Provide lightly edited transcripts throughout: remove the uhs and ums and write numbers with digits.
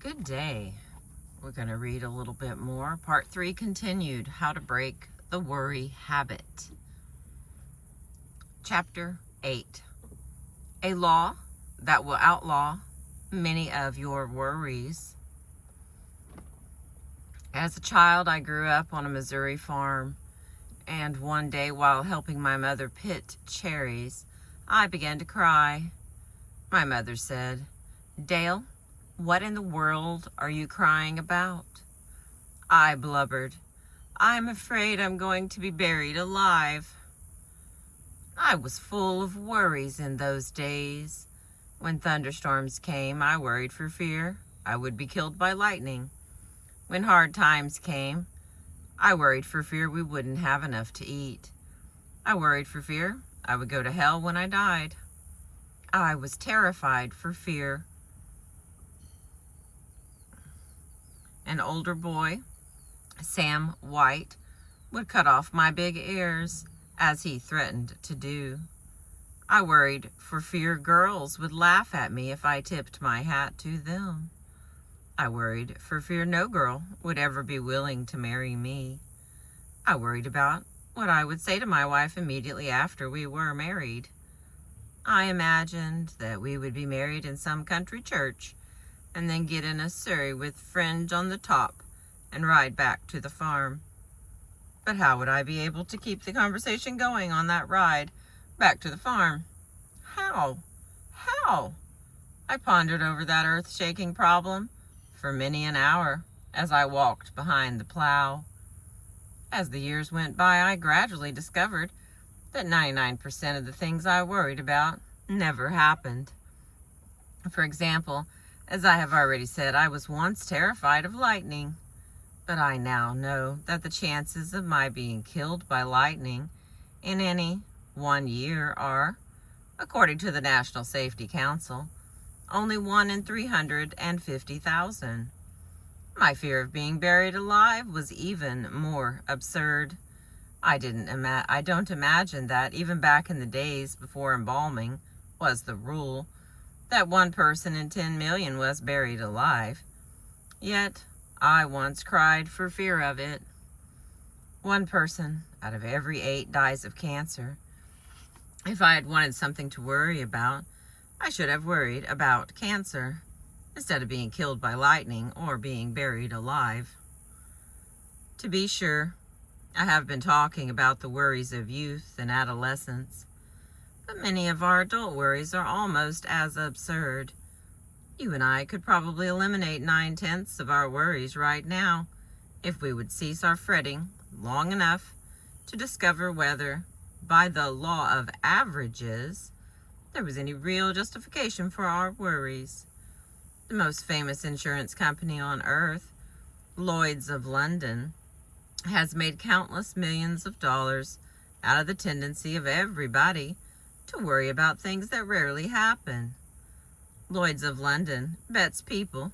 Good day. We're going to read a little bit more. Part 3 continued, How to Break the Worry Habit. Chapter 8. A law that will outlaw many of your worries. As a child, I grew up on a Missouri farm, and one day while helping my mother pick cherries, I began to cry. My mother said, "Dale, what in the world are you crying about?" I blubbered, "I'm afraid I'm going to be buried alive." I was full of worries in those days. When thunderstorms came, I worried for fear I would be killed by lightning. When hard times came, I worried for fear we wouldn't have enough to eat. I worried for fear I would go to hell when I died. I was terrified for fear an older boy, Sam White, would cut off my big ears, as he threatened to do. I worried for fear girls would laugh at me if I tipped my hat to them. I worried for fear no girl would ever be willing to marry me. I worried about what I would say to my wife immediately after we were married. I imagined that we would be married in some country church and then get in a surrey with fringe on the top and ride back to the farm. But how would I be able to keep the conversation going on that ride back to the farm? How? I pondered over that earth-shaking problem for many an hour as I walked behind the plow. As the years went by, I gradually discovered that 99% of the things I worried about never happened. For example, as I have already said, I was once terrified of lightning, but I now know that the chances of my being killed by lightning in any 1 year are, according to the National Safety Council, only 1 in 350,000. My fear of being buried alive was even more absurd. I don't imagine that even back in the days before embalming was the rule, that 1 person in 10 million was buried alive. Yet, I once cried for fear of it. 1 person out of every 8 dies of cancer. If I had wanted something to worry about, I should have worried about cancer, instead of being killed by lightning or being buried alive. To be sure, I have been talking about the worries of youth and adolescence, but many of our adult worries are almost as absurd. You and I could probably eliminate 9/10 of our worries right now if we would cease our fretting long enough to discover whether, by the law of averages, there was any real justification for our worries. The most famous insurance company on earth, Lloyd's of London, has made countless millions of dollars out of the tendency of everybody to worry about things that rarely happen. Lloyd's of London bets people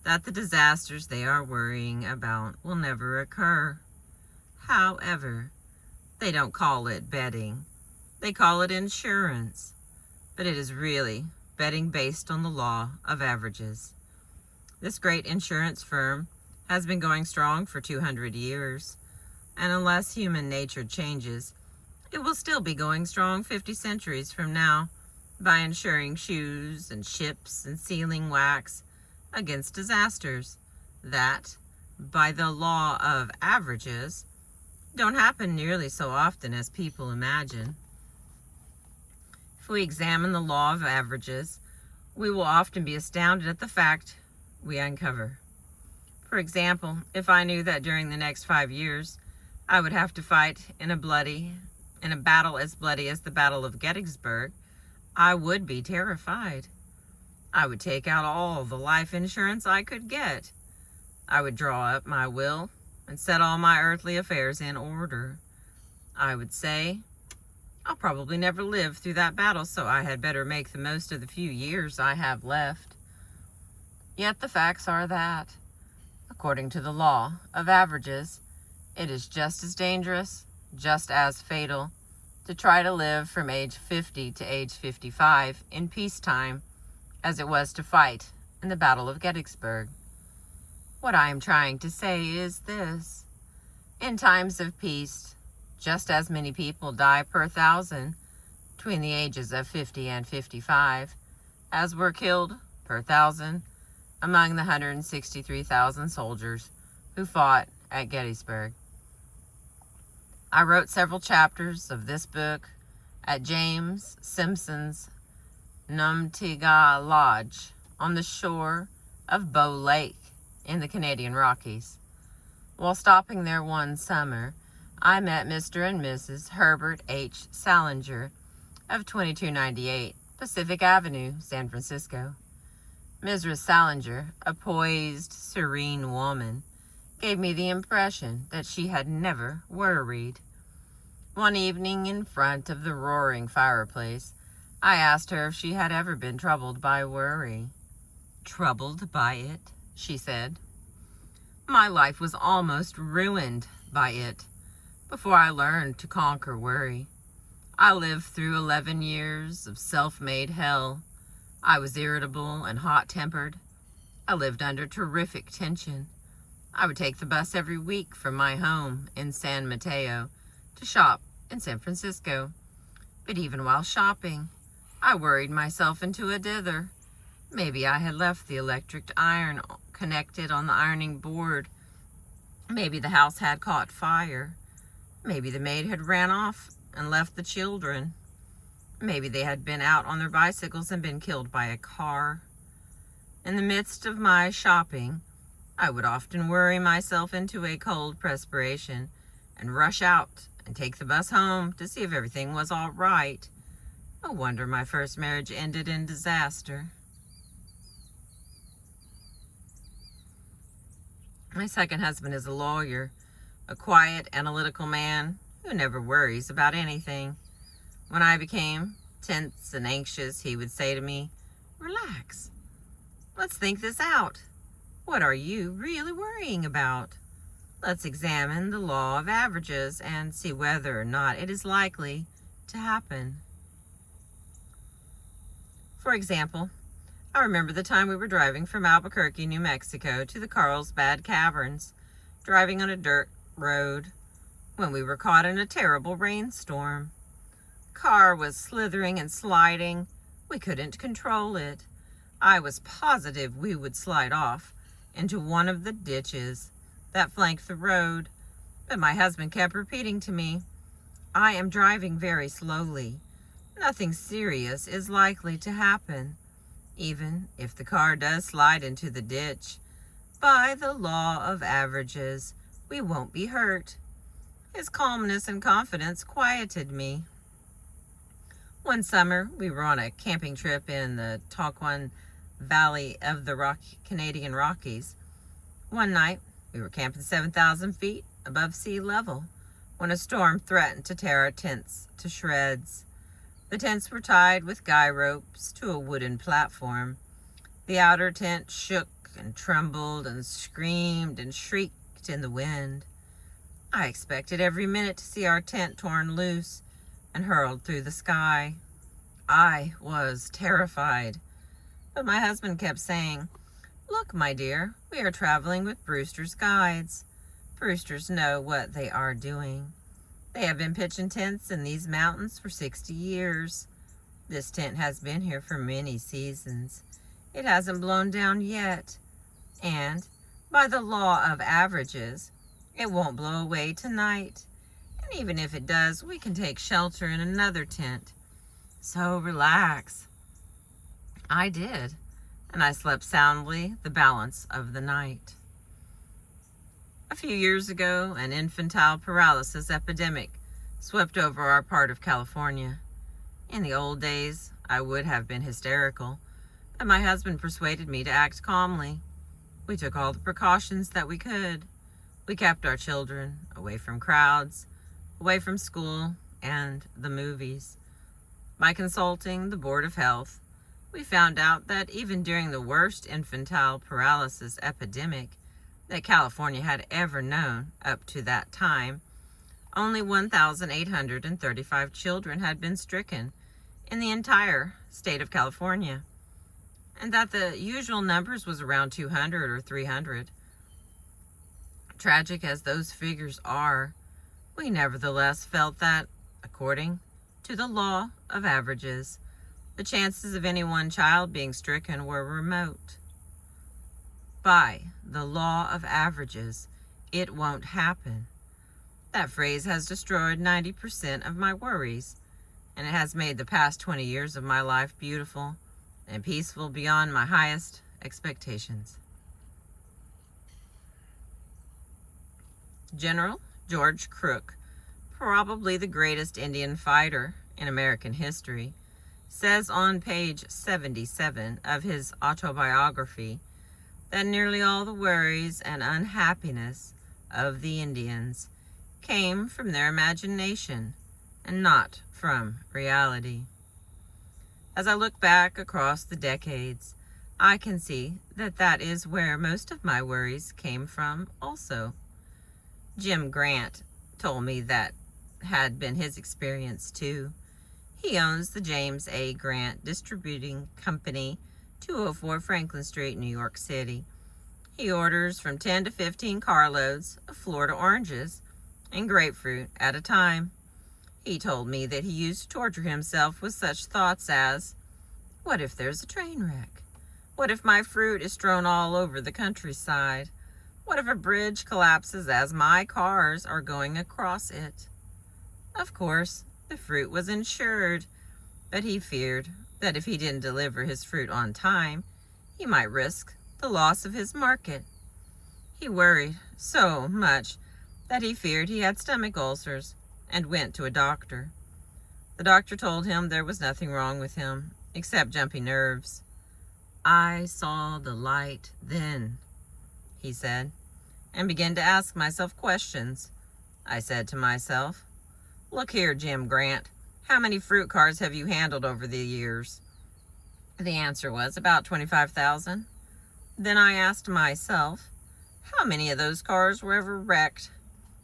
that the disasters they are worrying about will never occur. However, they don't call it betting. They call it insurance. But it is really betting based on the law of averages. This great insurance firm has been going strong for 200 years, and unless human nature changes, it will still be going strong 50 centuries from now by insuring shoes and ships and sealing wax against disasters that, by the law of averages, don't happen nearly so often as people imagine. If we examine the law of averages, we will often be astounded at the fact we uncover. For example, if I knew that during the next 5 years I would have to fight in a battle as bloody as the Battle of Gettysburg, I would be terrified. I would take out all the life insurance I could get. I would draw up my will and set all my earthly affairs in order. I would say, I'll probably never live through that battle, so I had better make the most of the few years I have left. Yet the facts are that, according to the law of averages, it is just as dangerous, just as fatal, to try to live from age 50 to age 55 in peacetime as it was to fight in the Battle of Gettysburg. What I am trying to say is this. In times of peace, just as many people die per thousand between the ages of 50 and 55 as were killed per thousand among the 163,000 soldiers who fought at Gettysburg. I wrote several chapters of this book at James Simpson's Numtiga Lodge on the shore of Bow Lake in the Canadian Rockies. While stopping there one summer, I met Mr. and Mrs. Herbert H. Salinger of 2298 Pacific Avenue, San Francisco. Mrs. Salinger, a poised, serene woman, gave me the impression that she had never worried. One evening in front of the roaring fireplace, I asked her if she had ever been troubled by worry. "Troubled by it," she said. "My life was almost ruined by it before I learned to conquer worry. I lived through 11 years of self-made hell. I was irritable and hot-tempered. I lived under terrific tension. I would take the bus every week from my home in San Mateo to shop in San Francisco. But even while shopping, I worried myself into a dither. Maybe I had left the electric iron connected on the ironing board. Maybe the house had caught fire. Maybe the maid had ran off and left the children. Maybe they had been out on their bicycles and been killed by a car. In the midst of my shopping, I would often worry myself into a cold perspiration and rush out and take the bus home to see if everything was all right. No wonder my first marriage ended in disaster. My second husband is a lawyer, a quiet, analytical man who never worries about anything. When I became tense and anxious, he would say to me, "Relax. Let's think this out. What are you really worrying about? Let's examine the law of averages and see whether or not it is likely to happen." For example, I remember the time we were driving from Albuquerque, New Mexico to the Carlsbad Caverns, driving on a dirt road, when we were caught in a terrible rainstorm. The car was slithering and sliding. We couldn't control it. I was positive we would slide off into one of the ditches that flanked the road, but my husband kept repeating to me, "I am driving very slowly. Nothing serious is likely to happen. Even if the car does slide into the ditch, by the law of averages, we won't be hurt." His calmness and confidence quieted me. One summer, we were on a camping trip in the Taquan Valley of the Canadian Rockies. One night, we were camping 7,000 feet above sea level when a storm threatened to tear our tents to shreds. The tents were tied with guy ropes to a wooden platform. The outer tent shook and trembled and screamed and shrieked in the wind. I expected every minute to see our tent torn loose and hurled through the sky. I was terrified, but my husband kept saying, "Look, my dear, we are traveling with Brewster's guides. Brewsters know what they are doing. They have been pitching tents in these mountains for 60 years. This tent has been here for many seasons. It hasn't blown down yet. And by the law of averages, it won't blow away tonight. And even if it does, we can take shelter in another tent. So relax." I did, and I slept soundly the balance of the night. A few years ago, an infantile paralysis epidemic swept over our part of California. In the old days, I would have been hysterical, but my husband persuaded me to act calmly. We took all the precautions that we could. We kept our children away from crowds, away from school and the movies. By consulting the Board of Health, we found out that even during the worst infantile paralysis epidemic that California had ever known up to that time, only 1,835 children had been stricken in the entire state of California, and that the usual numbers was around 200 or 300. Tragic as those figures are, we nevertheless felt that, according to the law of averages, the chances of any one child being stricken were remote. By the law of averages, it won't happen. That phrase has destroyed 90% of my worries, and it has made the past 20 years of my life beautiful and peaceful beyond my highest expectations. General George Crook, probably the greatest Indian fighter in American history, says on page 77 of his autobiography that nearly all the worries and unhappiness of the Indians came from their imagination and not from reality. As I look back across the decades, I can see that that is where most of my worries came from also. Jim Grant told me that had been his experience too. He owns the James A. Grant Distributing Company, 204 Franklin Street, New York City. He orders from 10 to 15 carloads of Florida oranges and grapefruit at a time. He told me that he used to torture himself with such thoughts as, what if there's a train wreck? What if my fruit is strewn all over the countryside? What if a bridge collapses as my cars are going across it? Of course, the fruit was insured, but he feared that if he didn't deliver his fruit on time, he might risk the loss of his market. He worried so much that he feared he had stomach ulcers and went to a doctor. The doctor told him there was nothing wrong with him except jumpy nerves. I saw the light then, he said, and began to ask myself questions. I said to myself, look here, Jim Grant, how many fruit cars have you handled over the years? The answer was about 25,000. Then I asked myself, how many of those cars were ever wrecked?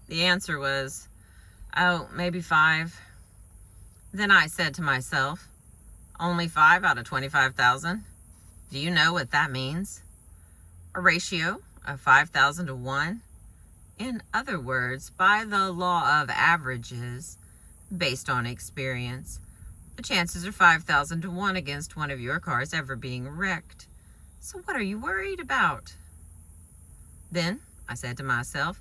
The answer was, maybe 5. Then I said to myself, only 5 out of 25,000? Do you know what that means? A ratio of 5,000 to 1? In other words, by the law of averages, based on experience, the chances are 5,000 to 1 against one of your cars ever being wrecked. So what are you worried about? Then I said to myself,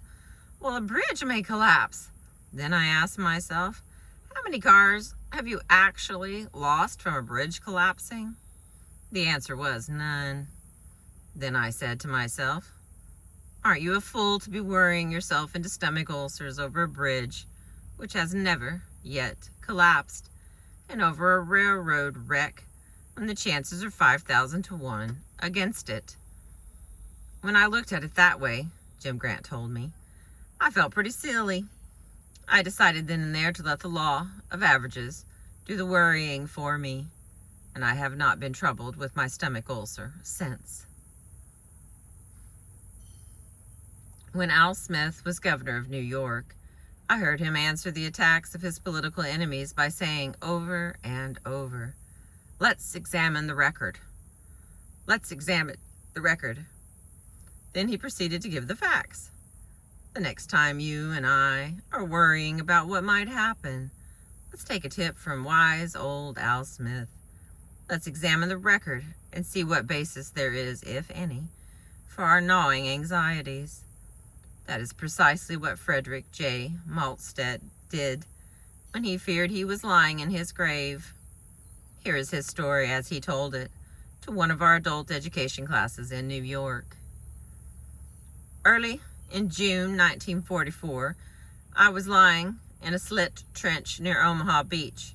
well, a bridge may collapse. Then I asked myself, how many cars have you actually lost from a bridge collapsing? The answer was none. Then I said to myself, aren't you a fool to be worrying yourself into stomach ulcers over a bridge which has never yet collapsed, and over a railroad wreck when the chances are 5,000 to 1 against it? When I looked at it that way, Jim Grant told me, I felt pretty silly. I decided then and there to let the law of averages do the worrying for me, and I have not been troubled with my stomach ulcer since. When Al Smith was governor of New York, I heard him answer the attacks of his political enemies by saying over and over, let's examine the record. Let's examine the record. Then he proceeded to give the facts. The next time you and I are worrying about what might happen, let's take a tip from wise old Al Smith. Let's examine the record and see what basis there is, if any, for our gnawing anxieties. That is precisely what Frederick J. Maltstead did when he feared he was lying in his grave. Here is his story as he told it to one of our adult education classes in New York. Early in June 1944, I was lying in a slit trench near Omaha Beach.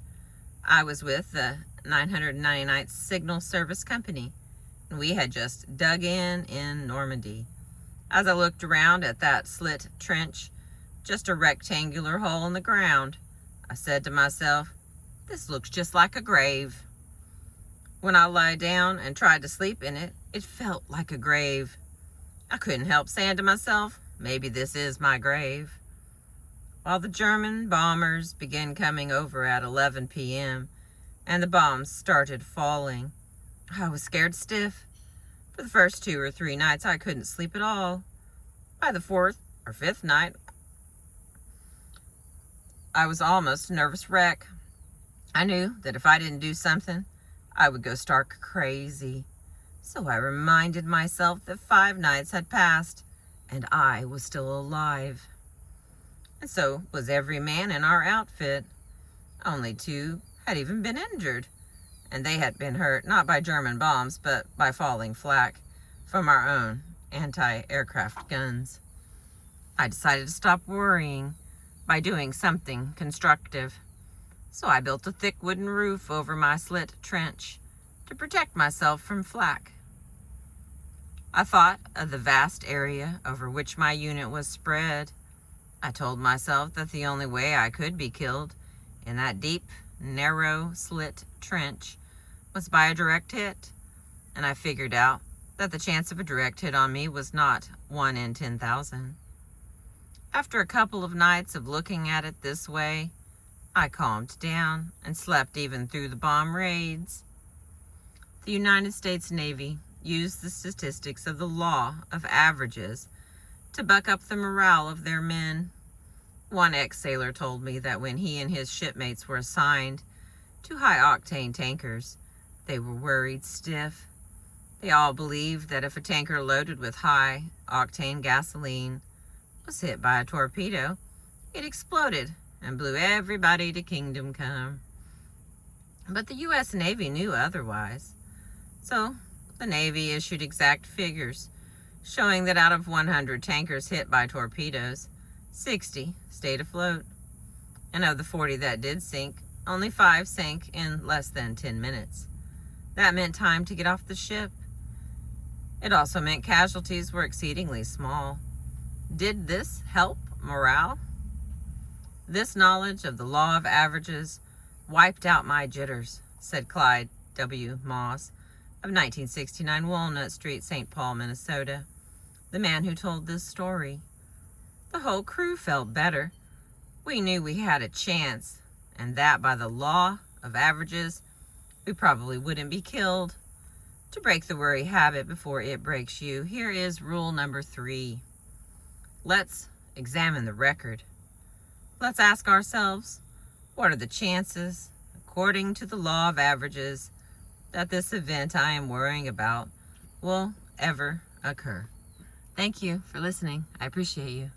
I was with the 999th Signal Service Company, and we had just dug in Normandy. As I looked around at that slit trench, just a rectangular hole in the ground, I said to myself, this looks just like a grave. When I lay down and tried to sleep in it, it felt like a grave. I couldn't help saying to myself, maybe this is my grave. While the German bombers began coming over at 11 p.m. and the bombs started falling, I was scared stiff. For the first 2 or 3 nights, I couldn't sleep at all. By the 4th or fifth night, I was almost a nervous wreck. I knew that if I didn't do something, I would go stark crazy. So I reminded myself that 5 nights had passed, and I was still alive. And so was every man in our outfit. Only 2 had even been injured, and they had been hurt not by German bombs, but by falling flak from our own anti-aircraft guns. I decided to stop worrying by doing something constructive. So I built a thick wooden roof over my slit trench to protect myself from flak. I thought of the vast area over which my unit was spread. I told myself that the only way I could be killed in that deep, narrow slit trench was by a direct hit, and I figured out that the chance of a direct hit on me was not 1 in 10,000. After a couple of nights of looking at it this way, I calmed down and slept even through the bomb raids. The United States Navy used the statistics of the law of averages to buck up the morale of their men. One ex-sailor told me that when he and his shipmates were assigned to high-octane tankers, they were worried stiff. They all believed that if a tanker loaded with high-octane gasoline was hit by a torpedo, it exploded and blew everybody to kingdom come. But the U.S. Navy knew otherwise. So the Navy issued exact figures showing that out of 100 tankers hit by torpedoes, 60 stayed afloat. And of the 40 that did sink, only 5 sank in less than 10 minutes. That meant time to get off the ship. It also meant casualties were exceedingly small. Did this help morale? This knowledge of the law of averages wiped out my jitters, said Clyde W. Moss of 1969 Walnut Street, St. Paul, Minnesota, the man who told this story. The whole crew felt better. We knew we had a chance, and that by the law of averages, we probably wouldn't be killed. To break the worry habit before it breaks you, here is rule number 3. Let's examine the record. Let's ask ourselves, what are the chances, according to the law of averages, that this event I am worrying about will ever occur? Thank you for listening. I appreciate you.